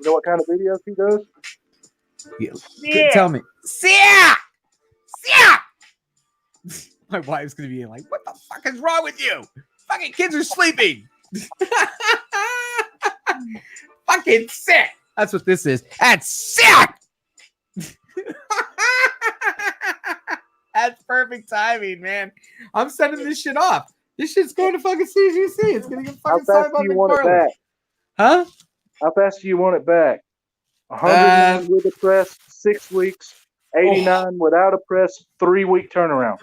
You know what kind of videos he does? Yeah. Tell me. Ste.A! My wife's gonna be like, "What the fuck is wrong with you? Fucking kids are sleeping." Fucking sick. That's what this is. That's sick. That's perfect timing, man. I'm sending this shit off. This shit's going to fucking CGC. It's gonna get fucking signed by McFarlane. Huh? How fast do you want it back? 109 with a press, 6 weeks. 89 without a press, 3-week turnaround.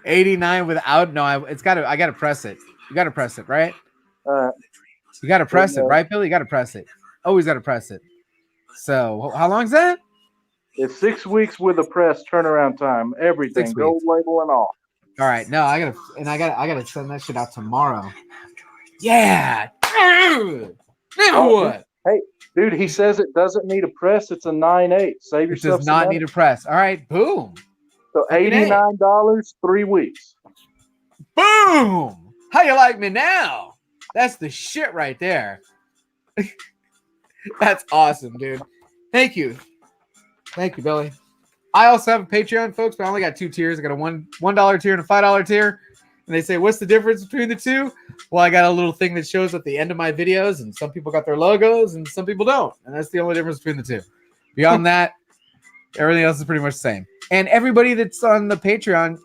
89 without I gotta press it. You gotta press it, right? You gotta press it, right, Billy? You gotta press it. Always gotta press it. So how long is that? It's 6 weeks with a press turnaround time. Everything, gold label and all. All right, no, I gotta send that shit out tomorrow. Yeah. Now what? Hey, dude, he says it doesn't need a press. It's a 9/8. Save yourself. It does not need a press. All right, boom. So $89, 3 weeks. Boom. How you like me now? That's the shit right there. That's awesome, dude. Thank you. Thank you, Billy. I also have a Patreon, folks, but I only got 2 tiers. I got a $1 tier and a $5 tier. And they say, what's the difference between the two? Well, I got a little thing that shows at the end of my videos, and some people got their logos and some people don't. And that's the only difference between the two. Beyond that, everything else is pretty much the same. And everybody that's on the Patreon,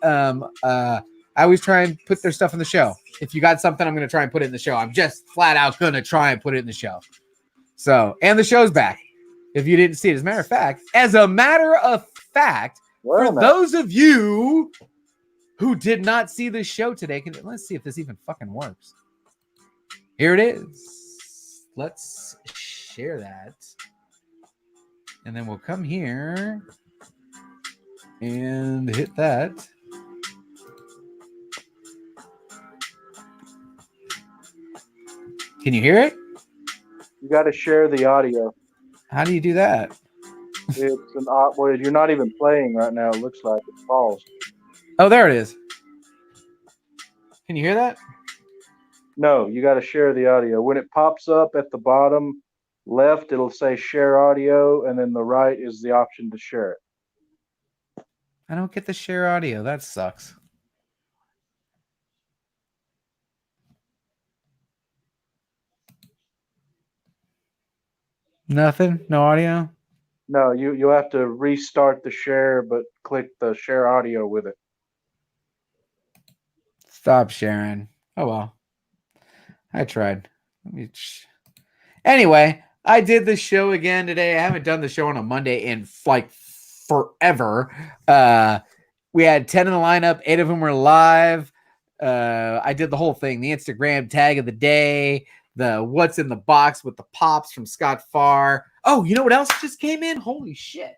I always try and put their stuff in the show. If you got something, I'm going to try and put it in the show. I'm just flat out going to try and put it in the show. So, and the show's back. If you didn't see it, as a matter of fact, for those of you who did not see the show today, let's see if this even fucking works. Here it is. Let's share that. And then we'll come here and hit that. Can you hear it? You got to share the audio. How do you do that? It's an odd way. You're not even playing right now. It looks like it's paused. Oh, there it is. Can you hear that? No, you got to share the audio. When it pops up at the bottom left, it'll say share audio, and then the right is the option to share it. I don't get the share audio. That sucks. Nothing? No audio? No, you'll have to restart the share, but click the share audio with it. Stop sharing. Oh, well. I tried. Anyway, I did the show again today. I haven't done the show on a Monday in like forever. We had 10 in the lineup. 8 of them were live. I did the whole thing. The Instagram tag of the day. The what's in the box with the pops from Scott Farr. Oh, you know what else just came in? Holy shit.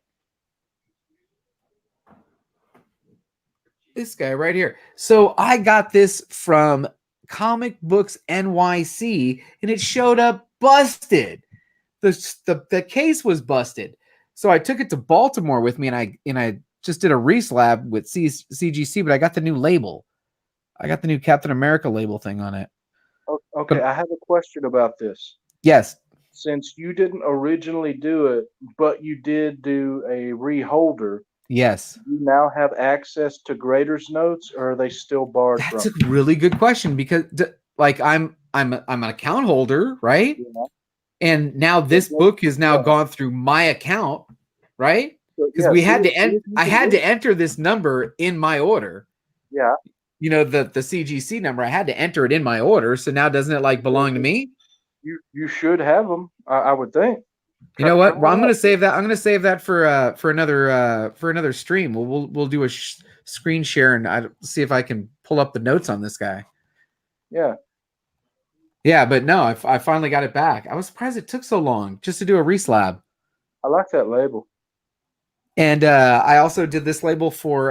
This guy right here. So I got this from Comic Books NYC, and it showed up busted. The case was busted. So I took it to Baltimore with me, and I just did a reslab with CGC, but I got the new label. I got the new Captain America label thing on it. Okay, I have a question about this. Yes. Since you didn't originally do it, but you did do a reholder. Yes. Do you now have access to graders notes, or are they still barred? That's a really good question, because like I'm an account holder, right? Yeah. And now this book is now gone through my account, right? Because we had to I had to enter this number in my order. Yeah. You know, the CGC number, I had to enter it in my order. So now doesn't it like belong to me? You should have them, I would think. You know what? Well, I'm going to save that. I'm going to save that for another stream. We'll do screen share and I see if I can pull up the notes on this guy. Yeah. Yeah, but no, I finally got it back. I was surprised it took so long just to do a reslab. I like that label. And I also did this label for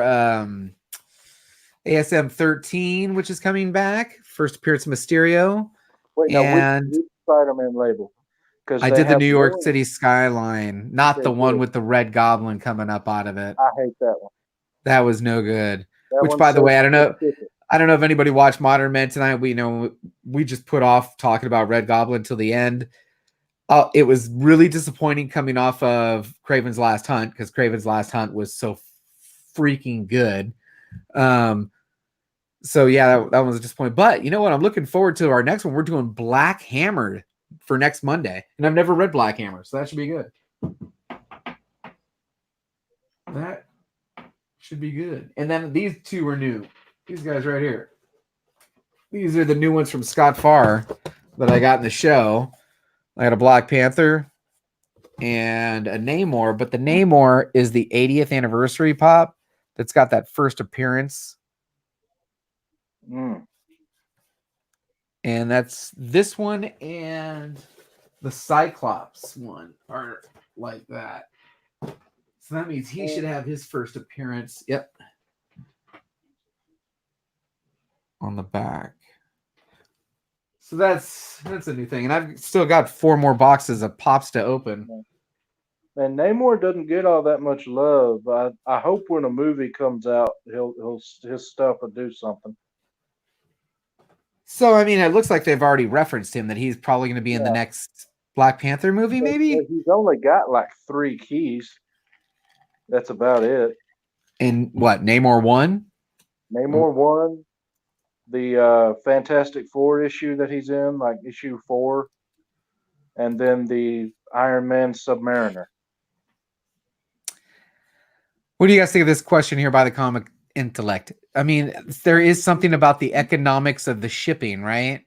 ASM 13, which is coming back. First appearance of Mysterio. Wait, now And which Spider-Man label? Because I they did the have New York one. City skyline, not Okay, the one good. with the red goblin coming up out of it. I hate that one. That was no good. That Which, one by the says way, I don't know. skip it. I don't know if anybody watched Modern Men tonight. We just put off talking about Red Goblin till the end. It was really disappointing coming off of Craven's Last Hunt because Craven's Last Hunt was so freaking good. So yeah, that was a disappointment. But you know what? I'm looking forward to our next one. We're doing Black Hammer for next Monday, and I've never read Black Hammer, so that should be good. That should be good. And then these two are new. These guys right here. These are the new ones from Scott Farr that I got in the show. I got a Black Panther and a Namor, but the Namor is the 80th anniversary pop that's got that first appearance. Mm. And that's this one and the Cyclops one are like that. So that means he should have his first appearance. Yep. On the back. So that's a new thing. And I've still got 4 more boxes of pops to open. And Namor doesn't get all that much love. I hope when a movie comes out, his stuff will do something. So I mean, it looks like they've already referenced him that he's probably going to be in the next Black Panther movie, maybe. But he's only got like 3 keys. That's about it. In what, Namor 1? Namor 1, the Fantastic Four issue that he's in, like issue 4, and then the Iron Man Submariner. What do you guys think of this question here by the Comic Intellect? I mean, there is something about the economics of the shipping, right?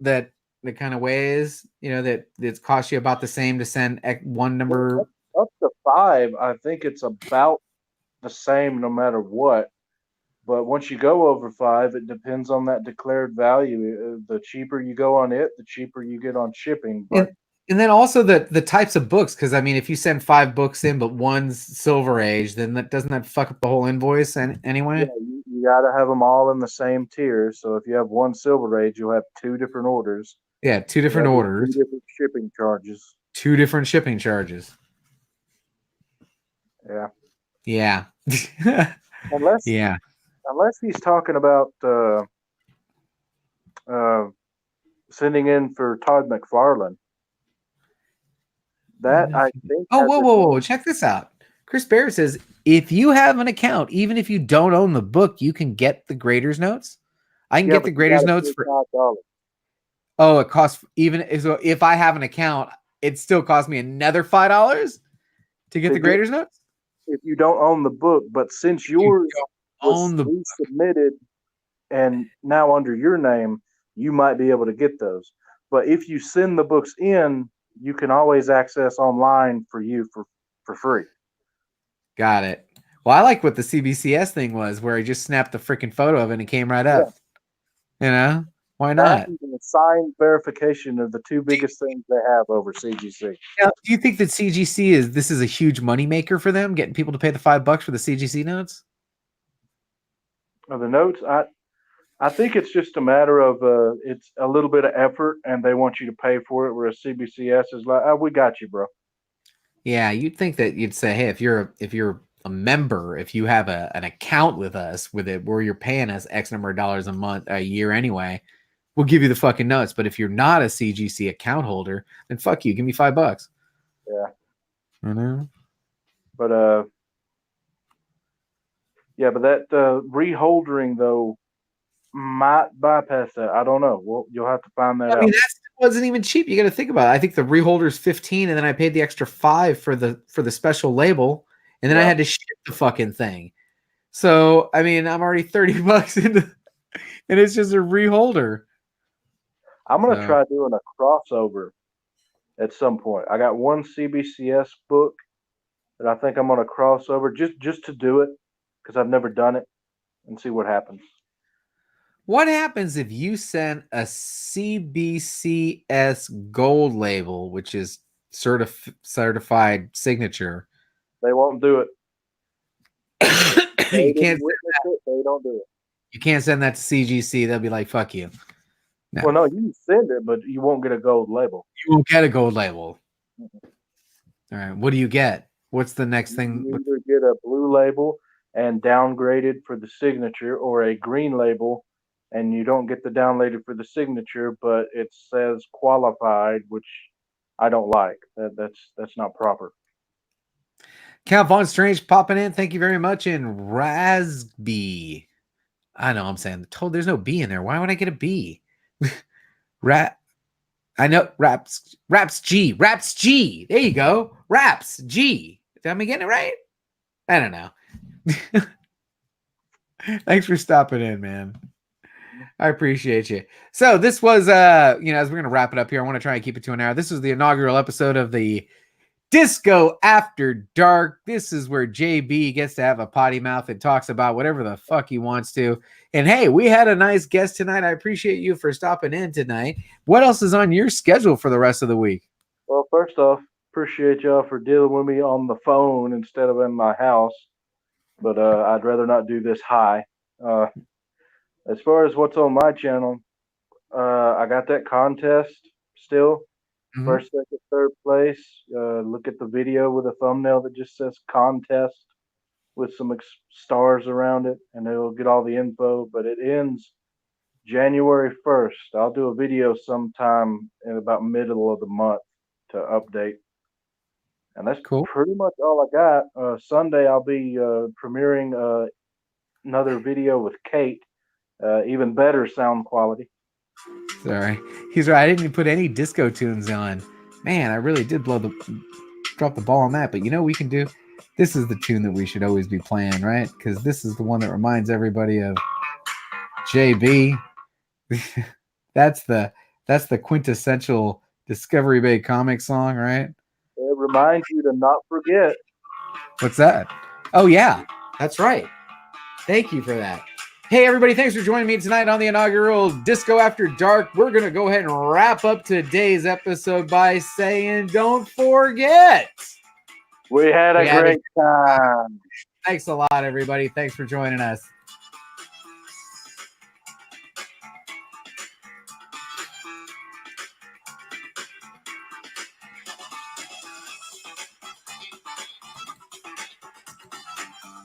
That kind of weighs, that it's cost you about the same to send one number. Up to 5, I think it's about the same no matter what. But once you go over 5, it depends on that declared value. The cheaper you go on it, the cheaper you get on shipping. But and then also the types of books, because I mean, if you send 5 books in, but one's Silver Age, then doesn't that fuck up the whole invoice anyway? Yeah, you got to have them all in the same tier. So if you have one Silver Age, you'll have 2 different orders. Yeah, 2 different orders. 2 different shipping charges. 2 different shipping charges. Yeah. Yeah. Unless he's talking about sending in for Todd McFarlane. That I think. Oh, whoa! Check this out. Chris Barrett says, if you have an account, even if you don't own the book, you can get the Graders Notes. I can get the Graders Notes for $5. Oh, it costs so if I have an account, it still costs me another $5 to get the Graders Notes. If you don't own the book, but since yours was resubmitted and now under your name, you might be able to get those. But if you send the books in, you can always access online for you for free. Got it. Well, I like what the CBCS thing was, where he just snapped the freaking photo of it and it came right up. Yeah. Why not? The signed verification of the 2 biggest things they have over CGC. Now, do you think that CGC is a huge moneymaker for them, getting people to pay the $5 for the CGC notes? The notes, I think it's just a matter of it's a little bit of effort, and they want you to pay for it. Whereas CBCS is like, oh, we got you, bro. Yeah, you'd think that you'd say, hey, if you're a member, if you have an account with us, where you're paying us X number of dollars a year anyway, we'll give you the fucking notes. But if you're not a CGC account holder, then fuck you, give me $5. Yeah, I know. But yeah, but that reholdering though might bypass that. I don't know. Well, you'll have to find that out. I mean, that wasn't even cheap. You got to think about it. I think the reholder is $15, and then I paid the extra $5 for the special label, and then I had to ship the fucking thing. So I mean, I'm already $30 into, and it's just a reholder. I'm gonna try doing a crossover at some point. I got one CBCS book that I think I'm gonna cross over just to do it, because I've never done it, and see what happens. What happens if you send a CBCS gold label, which is certified signature? They won't do it. You can't. They don't do it. You can't send that to CGC. They'll be like, "Fuck you." No. Well, no, you can send it, but you won't get a gold label. You won't get a gold label. All right. What do you get? What's the next thing? You either get a blue label and downgraded for the signature, or a green label, and you don't get the downloaded for the signature, but it says qualified, which I don't like. That's not proper. Count Von Strange popping in. Thank you very much. And Rasby. I know I'm saying there's no B in there. Why would I get a B? I know Raps G. There you go. Raps G. Am I getting it right? I don't know. Thanks for stopping in, man. I appreciate you. So this was as we're gonna wrap it up here, I want to try and keep it to an hour. This was the inaugural episode of the Disco After Dark. This is where JB gets to have a potty mouth and talks about whatever the fuck he wants to. And hey, we had a nice guest tonight. I appreciate you for stopping in tonight. What else is on your schedule for the rest of the week? Well, first off, appreciate y'all for dealing with me on the phone instead of in my house. But I'd rather not do this high. As far as what's on my channel, I got that contest still. Mm-hmm. First, second, third place. Look at the video with a thumbnail that just says contest with some stars around it, and it'll get all the info. But it ends January 1st. I'll do a video sometime in about middle of the month to update. And that's cool. Pretty much all I got. Sunday, I'll be premiering another video with Kate. Even better sound quality. Sorry. He's right. I didn't even put any disco tunes on. Man, I really did drop the ball on that. But you know what we can do? This is the tune that we should always be playing, right? Because this is the one that reminds everybody of JB. That's the quintessential Discovery Bay comic song, right? It reminds you to not forget. What's that? Oh, yeah. That's right. Thank you for that. Hey, everybody, thanks for joining me tonight on the inaugural Disco After Dark. We're going to go ahead and wrap up today's episode by saying, don't forget. We had a great time. Thanks a lot, everybody. Thanks for joining us.